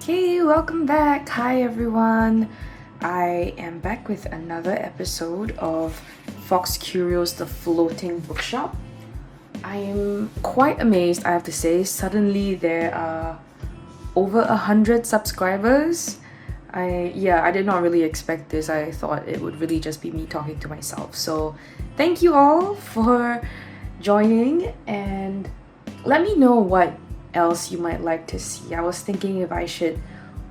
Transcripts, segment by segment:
Okay, welcome back. Hi everyone. I am back with another episode of Fox Curio's The Floating Bookshop. I am quite amazed, I have to say. Suddenly there are over 100 subscribers. I did not really expect this. I thought it would really just be me talking to myself. So thank you all for joining, and let me know what else you might like to see. I was thinking if I should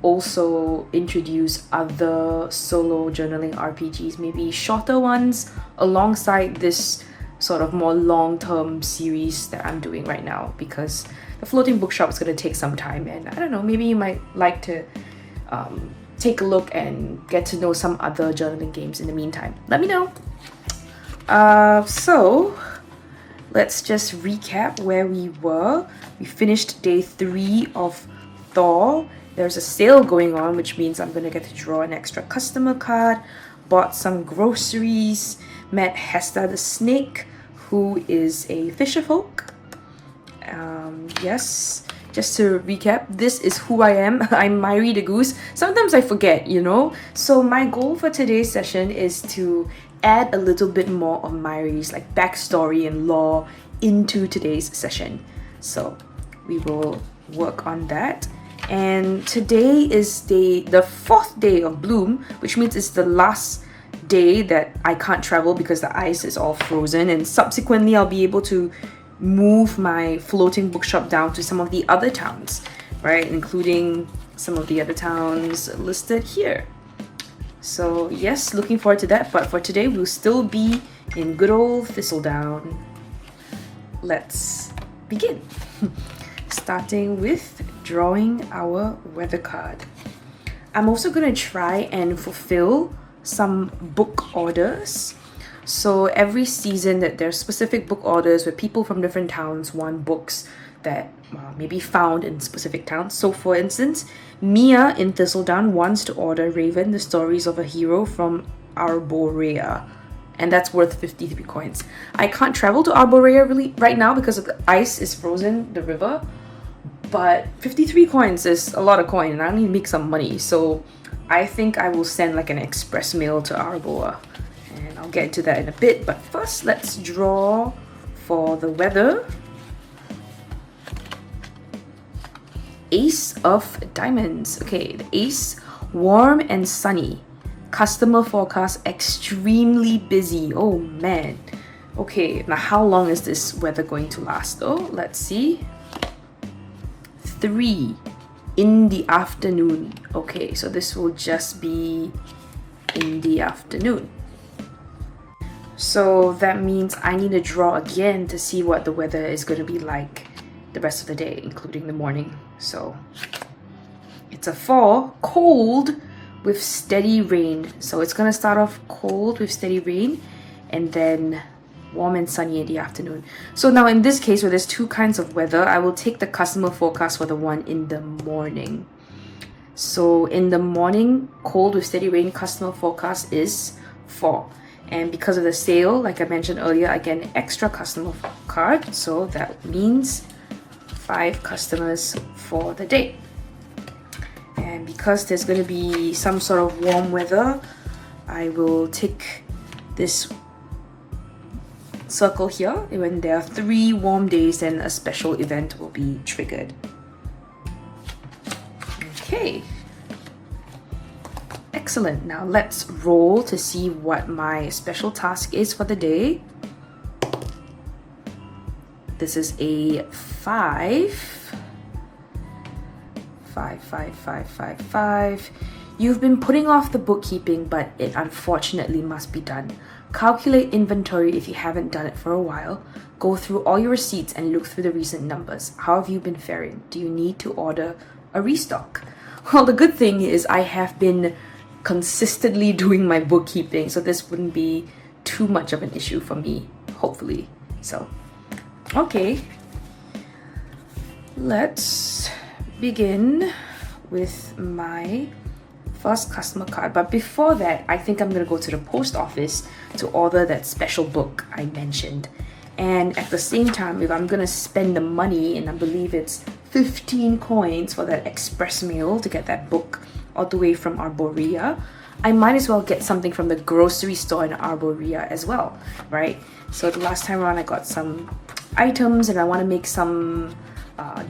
also introduce other solo journaling RPGs, maybe shorter ones alongside this sort of more long-term series that I'm doing right now, because the floating bookshop is going to take some time, and I don't know, maybe you might like to take a look and get to know some other journaling games in the meantime. Let me know. So let's just recap where we were. We finished day 3 of Thor. There's a sale going on, which means I'm gonna get to draw an extra customer card. Bought some groceries. Met Hester the snake, who is a fisherfolk. Yes, just to recap, this is who I am. I'm Myri the goose. Sometimes I forget, So my goal for today's session is to add a little bit more of Myri's like backstory and lore into today's session. So we will work on that. And today is the 4th day of Bloom, which means it's the last day that I can't travel because the ice is all frozen, and subsequently I'll be able to move my floating bookshop down to some of the other towns, right? Including some of the other towns listed here. So yes, looking forward to that, but for today we'll still be in good old Thistledown. Let's begin. Starting with drawing our weather card. I'm also going to try and fulfill some book orders. So every season that there's specific book orders where people from different towns want books that may be found in specific towns. So for instance, Mia in Thistledown wants to order Raven, the Stories of a Hero from Arborea, and that's worth 53 coins. I can't travel to Arborea really right now because the ice is frozen, the river, but 53 coins is a lot of coin and I need to make some money. So I think I will send like an express mail to Arborea, and I'll get into that in a bit. But first, let's draw for the weather. Ace of Diamonds. Okay, the ace, warm and sunny. Customer forecast, extremely busy. Oh man. Okay, now how long is this weather going to last though? Let's see. 3 in the afternoon. Okay, so this will just be in the afternoon. So that means I need to draw again to see what the weather is going to be like the rest of the day, including the morning. So it's a 4, cold with steady rain. So it's gonna start off cold with steady rain and then warm and sunny in the afternoon. So now in this case where there's 2 kinds of weather, I will take the customer forecast for the one in the morning. So in the morning, cold with steady rain, customer forecast is 4. And because of the sale, like I mentioned earlier, I get an extra customer card. So that means 5 customers for the day. And because there's going to be some sort of warm weather, I will tick this circle here. When there are 3 warm days, then a special event will be triggered. Okay. Excellent. Now let's roll to see what my special task is for the day. This is a 5. 5, 5, 5, 5, 5. You've been putting off the bookkeeping, but it unfortunately must be done. Calculate inventory if you haven't done it for a while. Go through all your receipts and look through the recent numbers. How have you been faring? Do you need to order a restock? Well, the good thing is I have been consistently doing my bookkeeping, so this wouldn't be too much of an issue for me, hopefully. So, okay. Let's begin with my first customer card. But before that, I think I'm gonna go to the post office to order that special book I mentioned. And at the same time, if I'm gonna spend the money, and I believe it's 15 coins for that express mail to get that book all the way from Arborea, I might as well get something from the grocery store in Arborea as well, right? So the last time around I got some items and I want to make some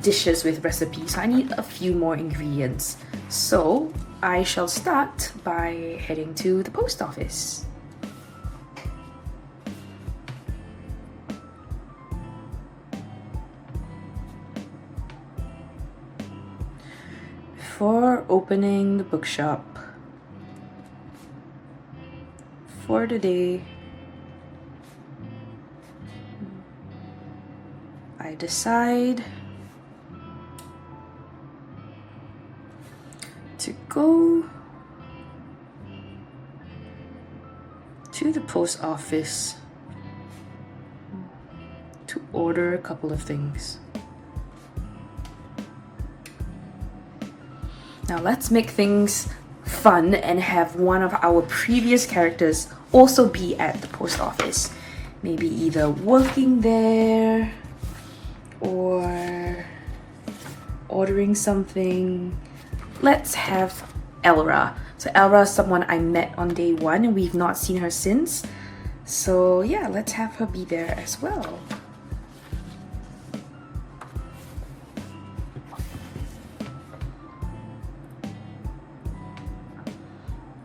dishes with recipes, so I need a few more ingredients. So I shall start by heading to the post office. Before opening the bookshop for the day, I decide to go to the post office to order a couple of things. Now let's make things fun and have one of our previous characters also be at the post office. Maybe either working there or ordering something. Let's have Elra. So Elra is someone I met on day 1 and we've not seen her since. So yeah, let's have her be there as well.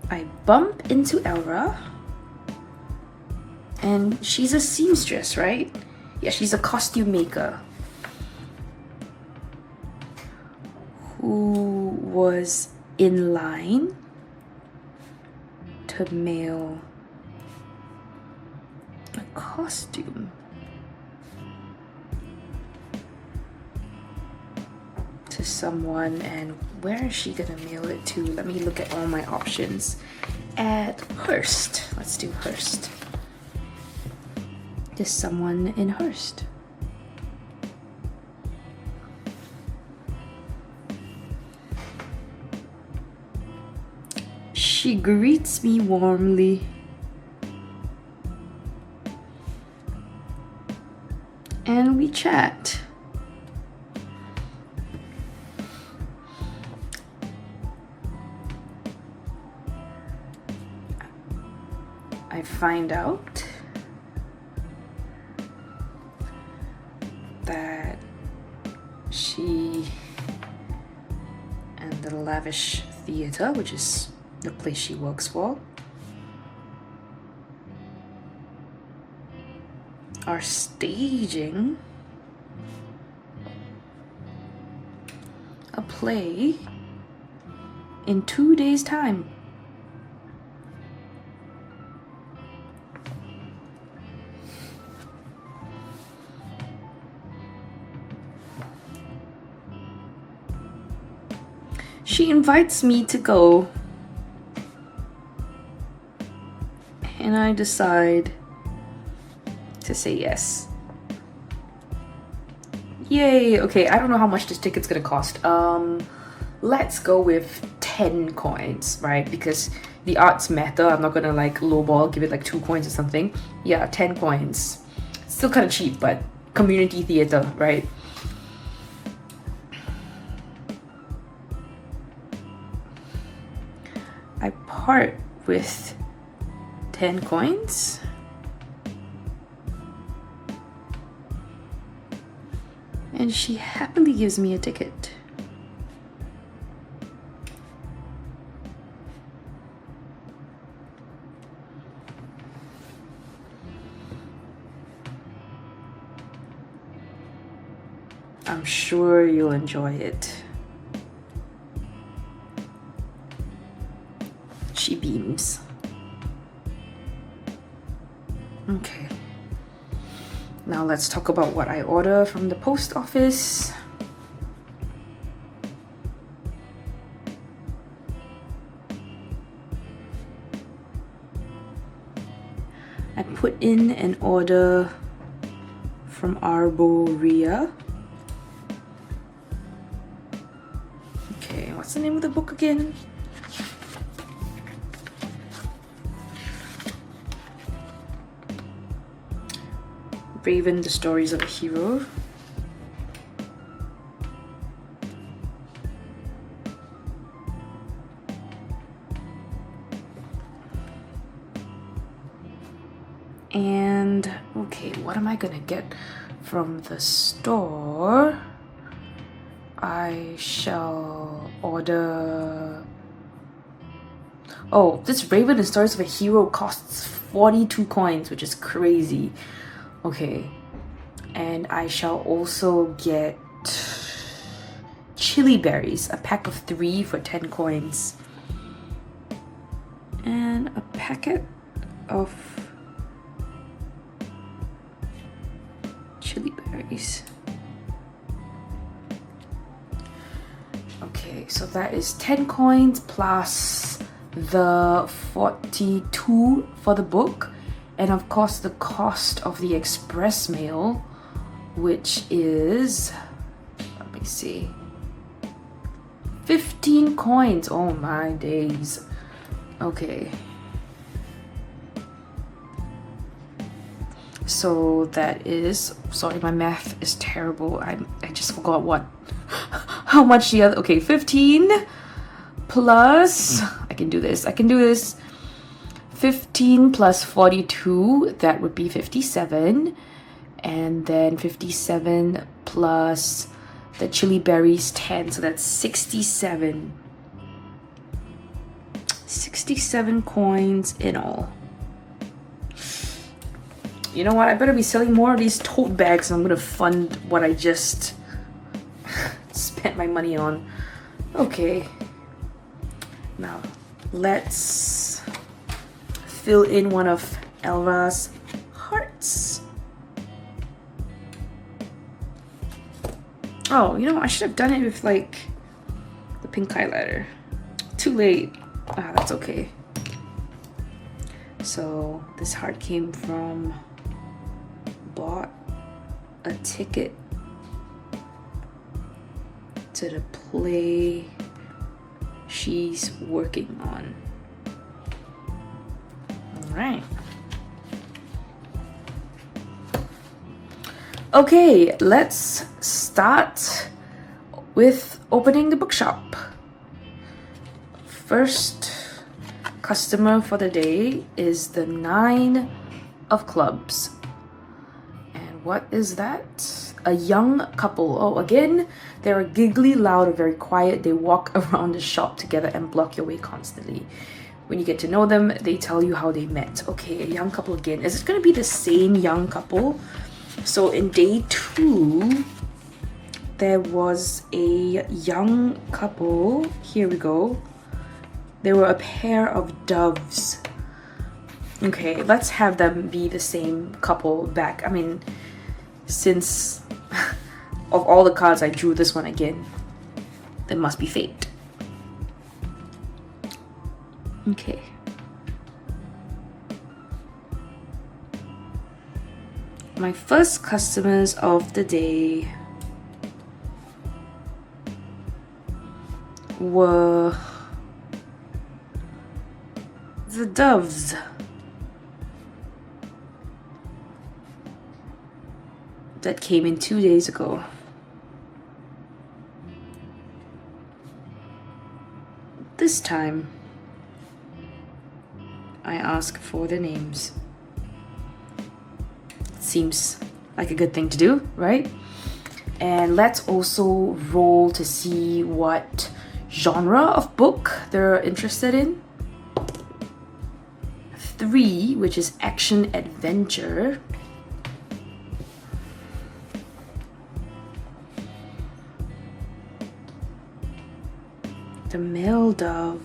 I bump into Elra, and she's a seamstress, right? Yeah, she's a costume maker who was in line to mail a costume to someone. And where is she gonna mail it to? Let me look at all my options. At Hearst. Let's do Hearst. To someone in Hearst. She greets me warmly. And we chat. I find out that she and the Lavish Theatre, which is the place she works for, are staging a play in 2 days' time. She invites me to go, and I decide to say yes. Yay! Okay, I don't know how much this ticket's gonna cost. Let's go with 10 coins, right? Because the arts matter. I'm not gonna like lowball, give it like 2 coins or something. Yeah, 10 coins. Still kind of cheap, but community theater, right? I part with 10 coins. And she happily gives me a ticket. I'm sure you'll enjoy it. She beams. Okay. Now let's talk about what I order from the post office. I put in an order from Arborea. Okay, what's the name of the book again? Raven, the Stories of a Hero. what am I gonna get from the store? I shall order... Oh, this Raven and Stories of a Hero costs 42 coins, which is crazy. Okay. And I shall also get chili berries, a pack of 3 for 10 coins. And a packet of chili berries. Okay, so that is 10 coins plus the 42 for the book, and of course the cost of the express mail, which is, let me see, 15 coins. Oh my days. Okay, so that is, sorry, my math is terrible. I just forgot what how much the other, okay, 15 plus, I can do this 15 plus 42, that would be 57, and then 57 plus the chili berries 10, so that's 67 coins in all. You know what, I better be selling more of these tote bags. I'm gonna fund what I just spent my money on. Okay, now let's fill in one of Elva's hearts. Oh, you know, I should have done it with like the pink highlighter. Too late. Ah, that's okay. So this heart came from bought a ticket to the play she's working on. All right. Okay, let's start with opening the bookshop. First customer for the day is the 9 of clubs. And what is that? A young couple. Oh, again, they're giggly, loud, or very quiet. They walk around the shop together and block your way constantly. When you get to know them, they tell you how they met. Okay, a young couple again. Is it going to be the same young couple? So in day 2, there was a young couple. Here we go. They were a pair of doves. Okay, let's have them be the same couple back. I mean, since of all the cards I drew this one again, there must be fate. Okay. My first customers of the day were the doves. That came in 2 days ago. This time, I ask for the names. Seems like a good thing to do, right? And let's also roll to see what genre of book they're interested in. 3, which is action adventure. The male dove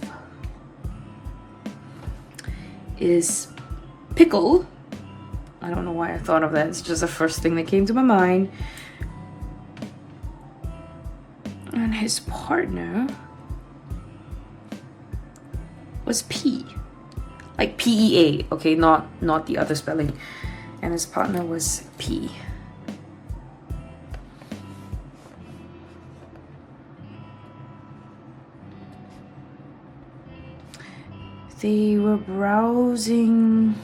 is pickle. I don't know why I thought of that. It's just the first thing that came to my mind. And his partner was P. Like PEA. Okay, not the other spelling. And his partner was P. They were browsing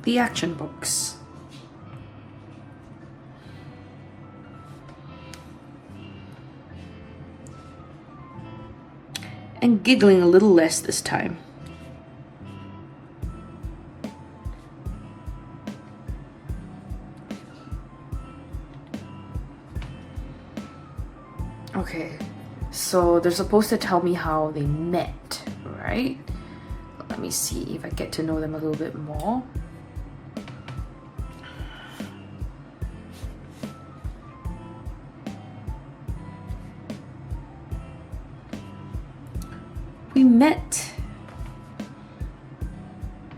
the action books. And giggling a little less this time. Okay, so they're supposed to tell me how they met, right? Let me see if I get to know them a little bit more. We met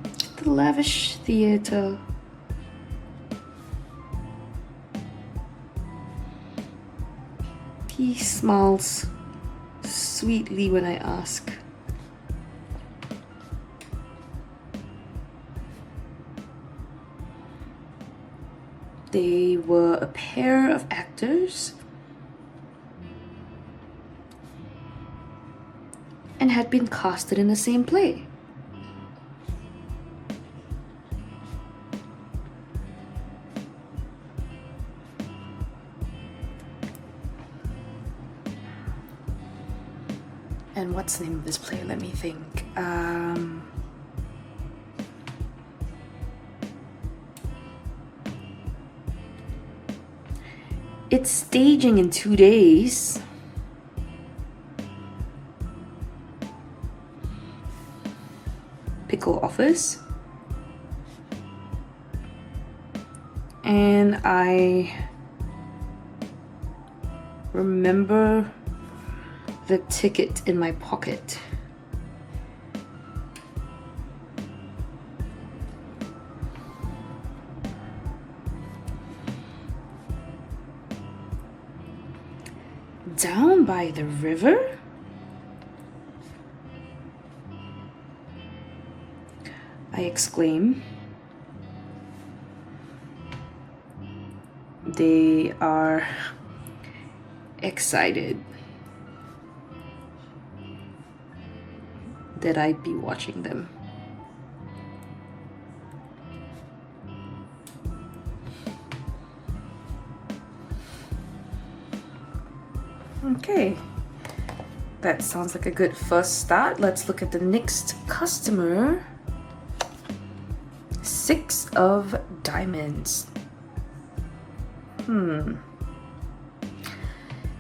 at the lavish theater. He smiles sweetly when I ask. They were a pair of actors and had been casted in the same play. And what's the name of this play? Let me think. It's staging in 2 days. Pickle Office. And I remember the ticket in my pocket. Down by the river? I exclaim. They are excited that I'd be watching them. Okay, that sounds like a good first start. Let's look at the next customer. 6 of diamonds.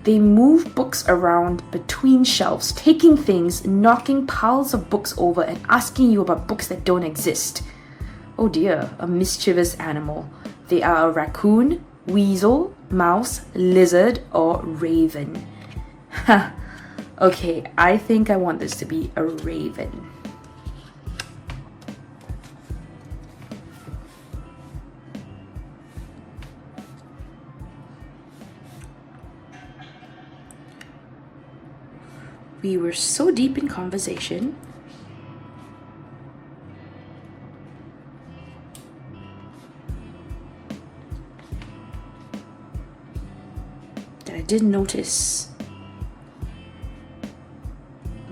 They move books around between shelves, taking things, knocking piles of books over, and asking you about books that don't exist. Oh dear, a mischievous animal. They are a raccoon, weasel, mouse, lizard, or raven. Ha! Okay, I think I want this to be a raven. We were so deep in conversation that I didn't notice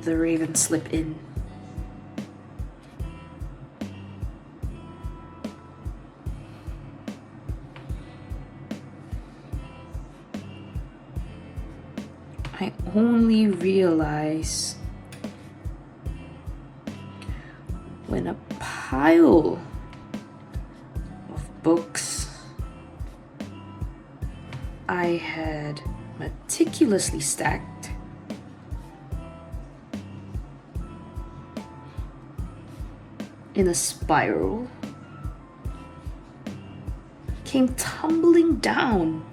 the raven slip in. I only realize when a pile of books I had meticulously stacked in a spiral came tumbling down.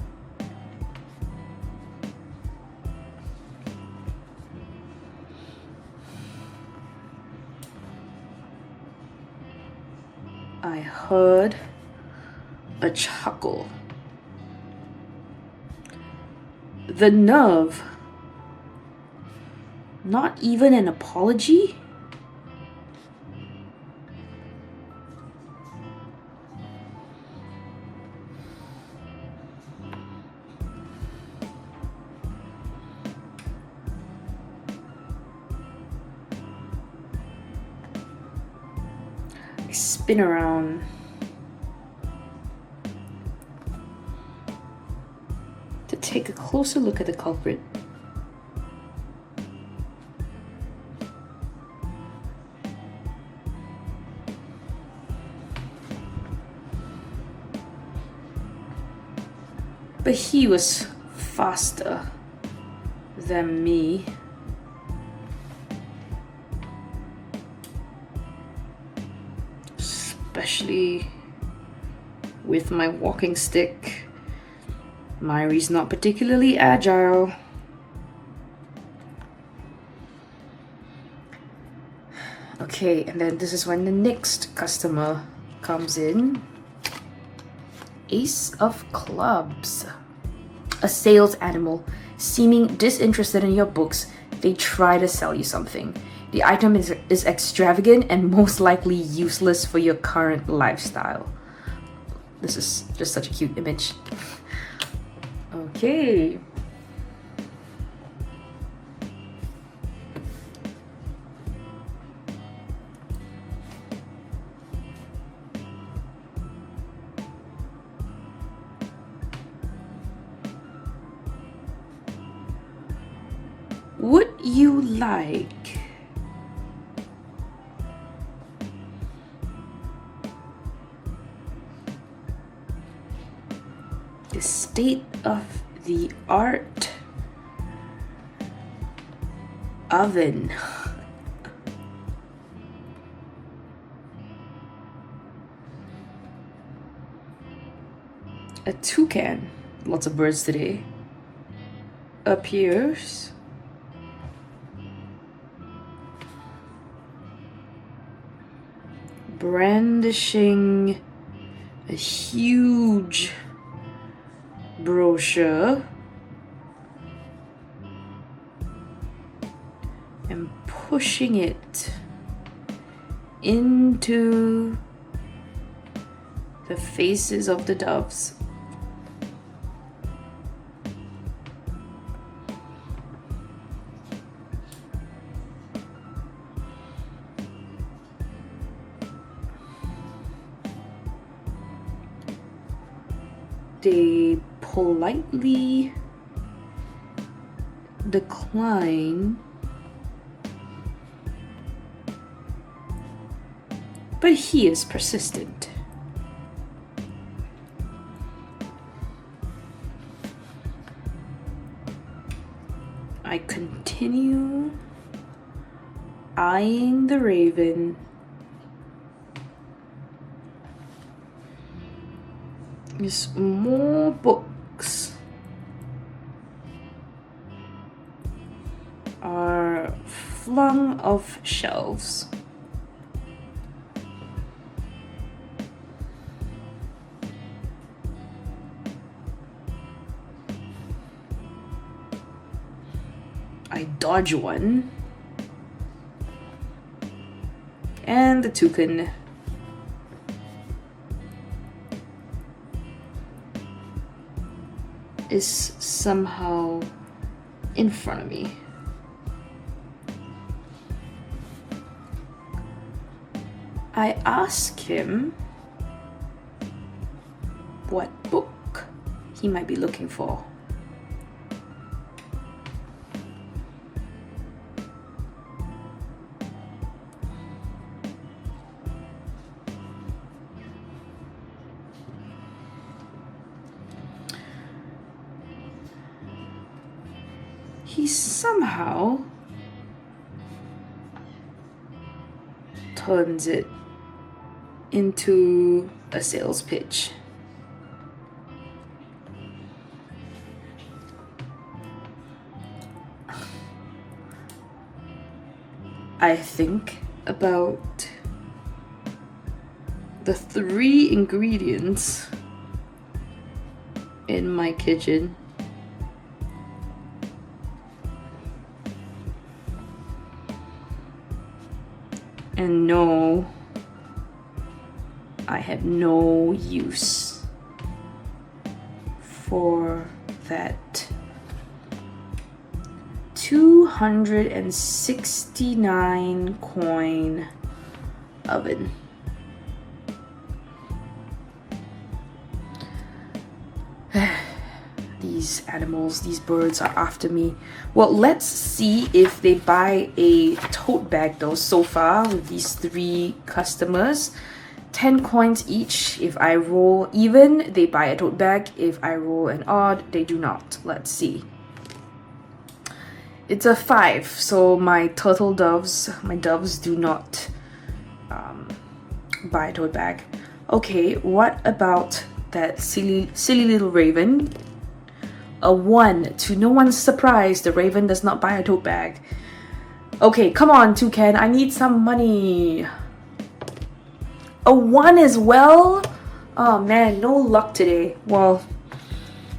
I heard a chuckle. The nerve. Not even an apology? Spin around to take a closer look at the culprit. But he was faster than me. Especially with my walking stick. Myri's not particularly agile. Okay, and then this is when the next customer comes in. Ace of Clubs. A sales animal. Seeming disinterested in your books, they try to sell you something. The item is extravagant and most likely useless for your current lifestyle. This is just such a cute image. Okay. Would you like the state-of-the-art oven? A toucan, lots of birds today, appears. Brandishing a huge brochure and pushing it into the faces of the doves. They politely decline, but he is persistent. I continue eyeing the raven. There's more books are flung off shelves. I dodge one, and the toucan is somehow in front of me. I ask him what book he might be looking for. He somehow turns it into a sales pitch. I think about the 3 ingredients in my kitchen. And no, I have no use for that 269 coin oven. These animals, these birds are after me. Well, let's see if they buy a tote bag though. So far with these 3 customers, 10 coins each. If I roll even, they buy a tote bag. If I roll an odd, they do not. Let's see. It's a 5, so my doves do not buy a tote bag. Okay, what about that silly little raven? A 1. To no one's surprise, the raven does not buy a tote bag. Okay, come on, Toucan, I need some money. A 1 as well? Oh man, no luck today. Well,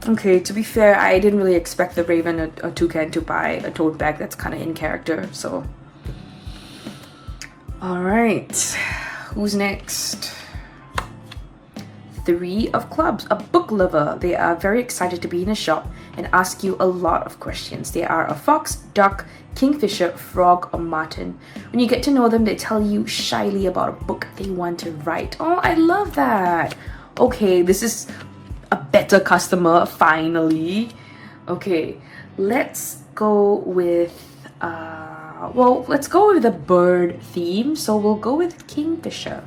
okay, to be fair, I didn't really expect the raven or toucan to buy a tote bag. That's kind of in character, so. Alright, who's next? 3 of clubs, a book lover. They are very excited to be in a shop and ask you a lot of questions. They are a fox, duck, kingfisher, frog, or martin. When you get to know them, they tell you shyly about a book they want to write. Oh, I love that. Okay, this is a better customer, finally. Okay, let's go with let's go with the bird theme. So we'll go with kingfisher.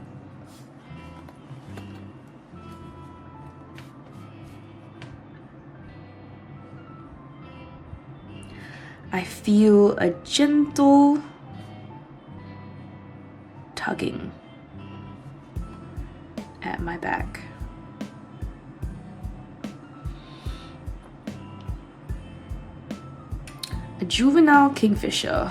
I feel a gentle tugging at my back. A juvenile kingfisher.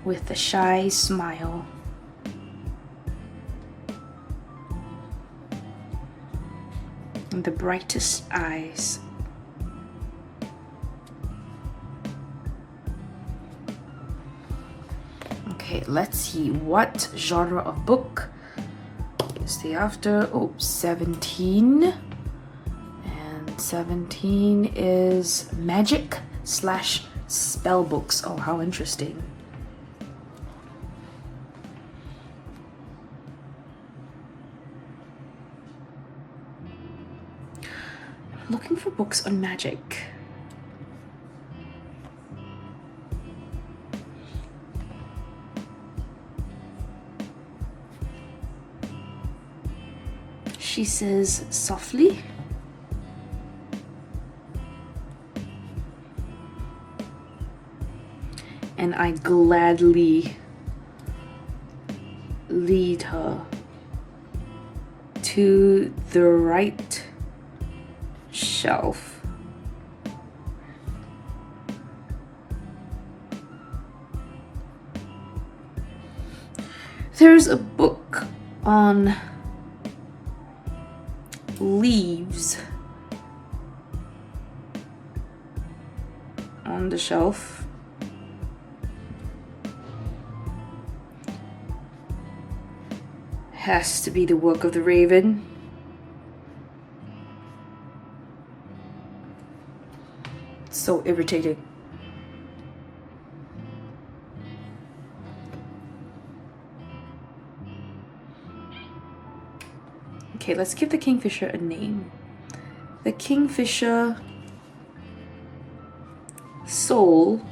With a shy smile. And the brightest eyes. Okay, let's see what genre of book is the after. Oh, 17. And 17 is magic / spell books. Oh, how interesting. Looking for books on magic. She says softly. And I gladly lead her to the right shelf. There's a book on leaves on the shelf. Has to be the work of the raven. So irritating. Okay, let's give the kingfisher a name. The kingfisher soul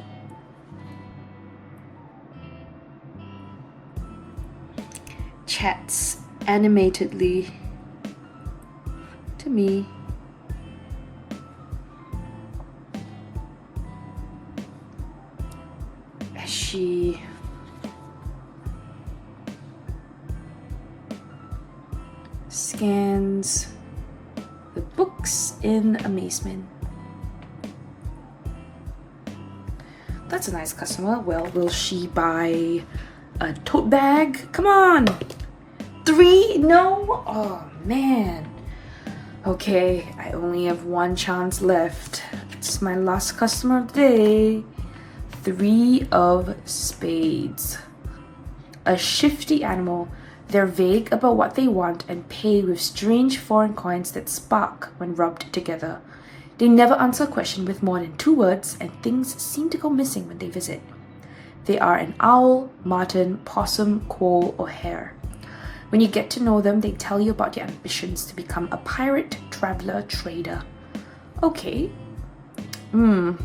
chats animatedly to me. As she scans the books in amazement. That's a nice customer. Well, will she buy a tote bag? Come on! 3? No? Oh, man. Okay, I only have 1 chance left. It's my last customer of the day. 3 of spades. A shifty animal. They're vague about what they want and pay with strange foreign coins that spark when rubbed together. They never answer a question with more than 2 words, and things seem to go missing when they visit. They are an owl, marten, possum, quoll, or hare. When you get to know them, they tell you about their ambitions to become a pirate, traveler, trader. Okay.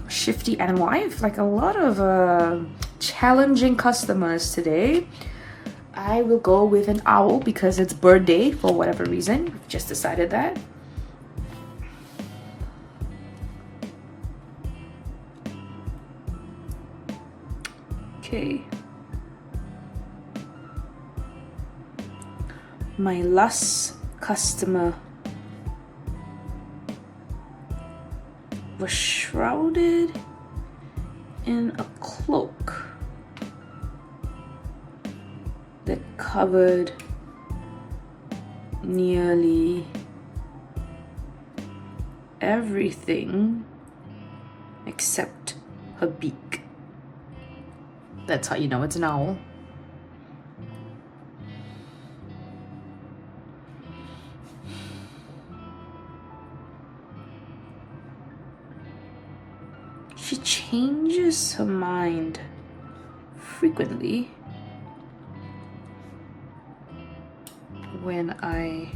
Shifty animal. I have like a lot of challenging customers today. I will go with an owl because it's bird day for whatever reason. Just decided that. Okay. My last customer was shrouded in a cloak that covered nearly everything except her beak. That's how you know it's an owl. She changes her mind frequently when I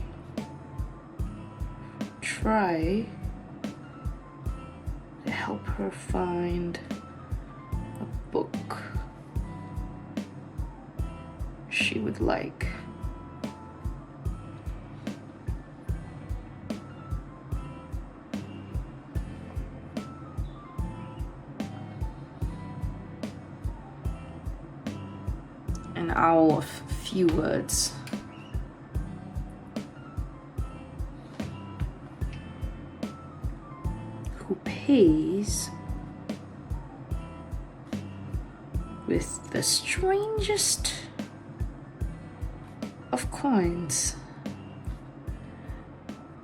try to help her find a book she would like. An owl of few words. Who pays with the strangest of coins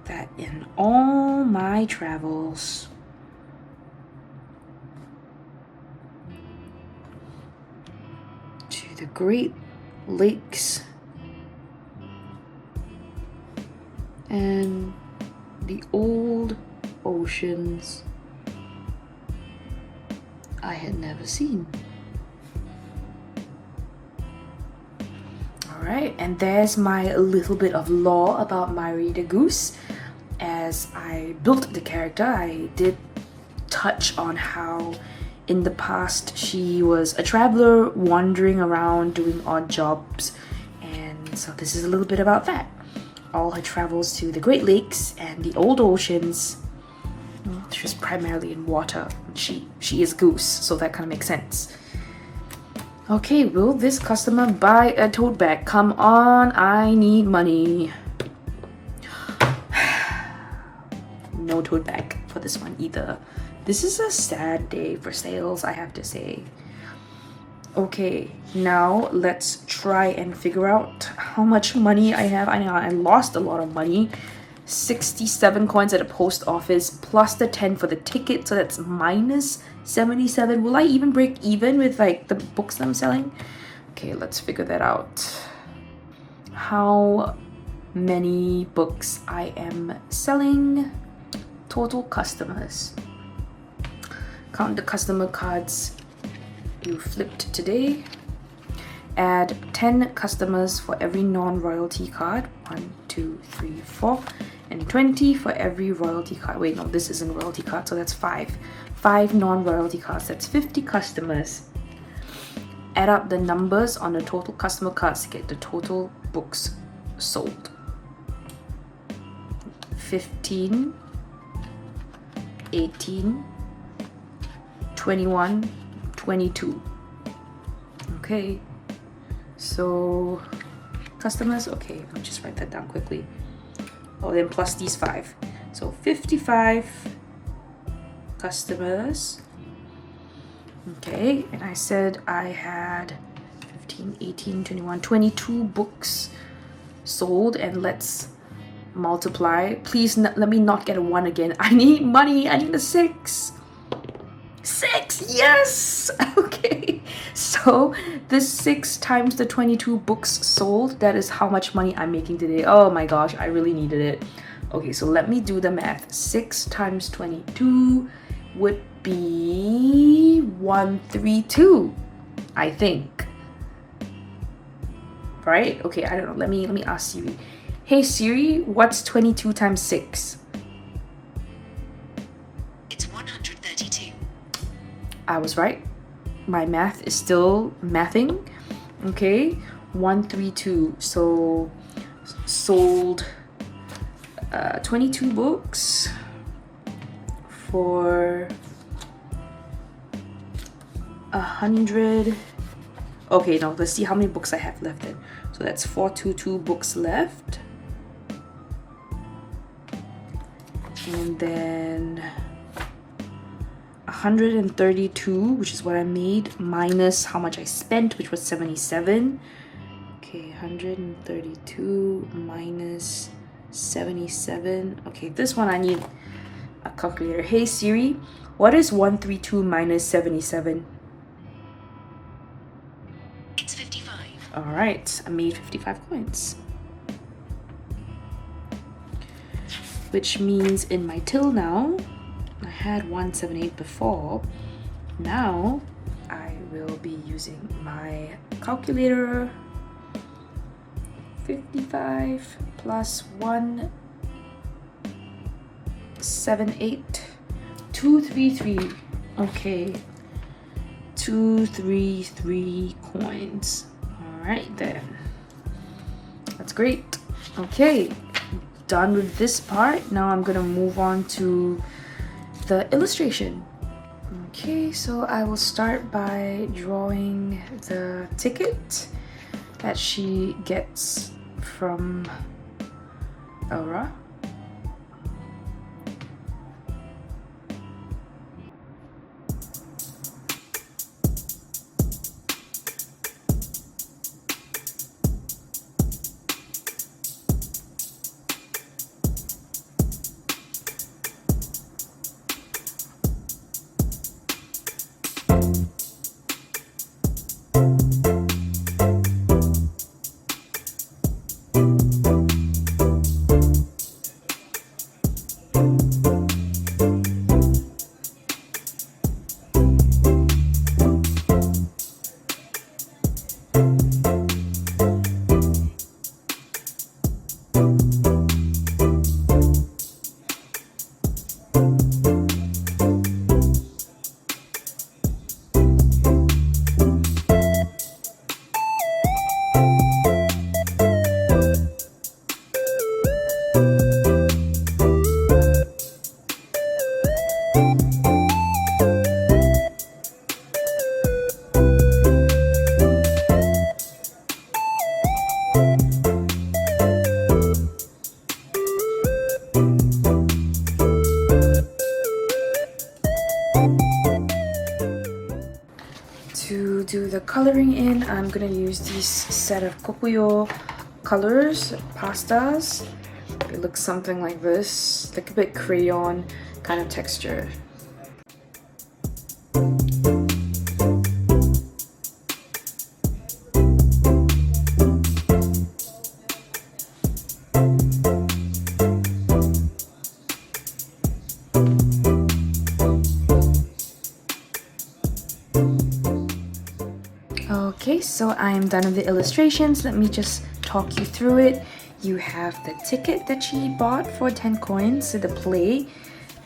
that in all my travels to the Great Lakes and the old oceans I had never seen. Alright, and there's my little bit of lore about Myri the Goose. As I built the character, I did touch on how in the past she was a traveler wandering around doing odd jobs, and so this is a little bit about that. All her travels to the Great Lakes and the old oceans. She's primarily in water. She is goose, so that kind of makes sense. Okay, will this customer buy a tote bag? Come on, I need money. No tote bag for this one either. This is a sad day for sales, I have to say. Okay, now let's try and figure out how much money I have. I know I lost a lot of money. 67 coins at a post office plus the 10 for the ticket, so that's minus 77. Will I even break even with like the books I'm selling? Okay, let's figure that out. How many books I am selling? Total customers. Count the customer cards you flipped today. Add 10 customers for every non-royalty card. 1, 2, 3, 4. And 20 for every royalty card. Wait, no, this isn't royalty card, so that's 5. 5 non-royalty cards, that's 50 customers. Add up the numbers on the total customer cards to get the total books sold. 15, 18, 21, 22. Okay, so customers, okay, let me just write that down quickly. Oh, then plus these 5. So 55 customers. Okay, and I said I had 15, 18, 21, 22 books sold, and let's multiply. Please let me not get a 1 again. I need money. I need a 6. 6, yes. Okay, so the 6 times the 22 books sold, that is how much money I'm making today. Oh my gosh, I really needed it. Okay, so let me do the math. 6 times 22 would be 132, I think, right? Okay, I don't know. Let me ask Siri. Hey Siri, what's 22 times 6? It's 132. I was right. My math is still mathing. Okay, 132. So sold 22 books for $132. Okay, now let's see how many books I have left then. So that's 422 books left. And then 132, which is what I made, minus how much I spent, which was 77. Okay, 132 minus 77. Okay, this one I need a calculator. Hey Siri, what is 132 minus 77? It's 55. Alright, I made 55 coins. Which means in my till now, I had 178 before. Now I will be using my calculator. 55 plus 178, 233. Okay, 233 coins. All right then, that's great. Okay, done with this part. Now I'm gonna move on to the illustration. Okay, so I will start by drawing the ticket that she gets from Aura. To do the coloring in, I'm gonna use this set of Kokuyo colors, pastas. It looks something like this, like a bit crayon kind of texture. Okay, so I'm done with the illustrations. Let me just talk you through it. You have the ticket that she bought for 10 coins, so the play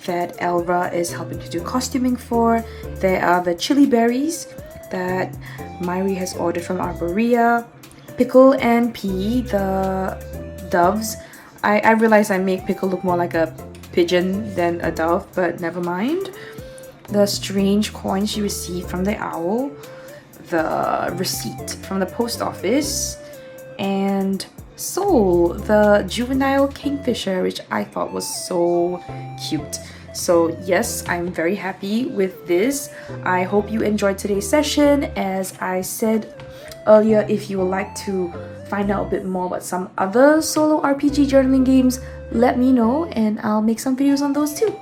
that Elra is helping to do costuming for. There are the chili berries that Myri has ordered from Arborea. Pickle and Pea, the doves. I realize I make Pickle look more like a pigeon than a dove, but never mind. The strange coin she received from the owl. The receipt from the post office, and Soul, the juvenile kingfisher, which I thought was so cute. So yes, I'm very happy with this. I hope you enjoyed today's session. As I said earlier, if you would like to find out a bit more about some other solo RPG journaling games, let me know and I'll make some videos on those too.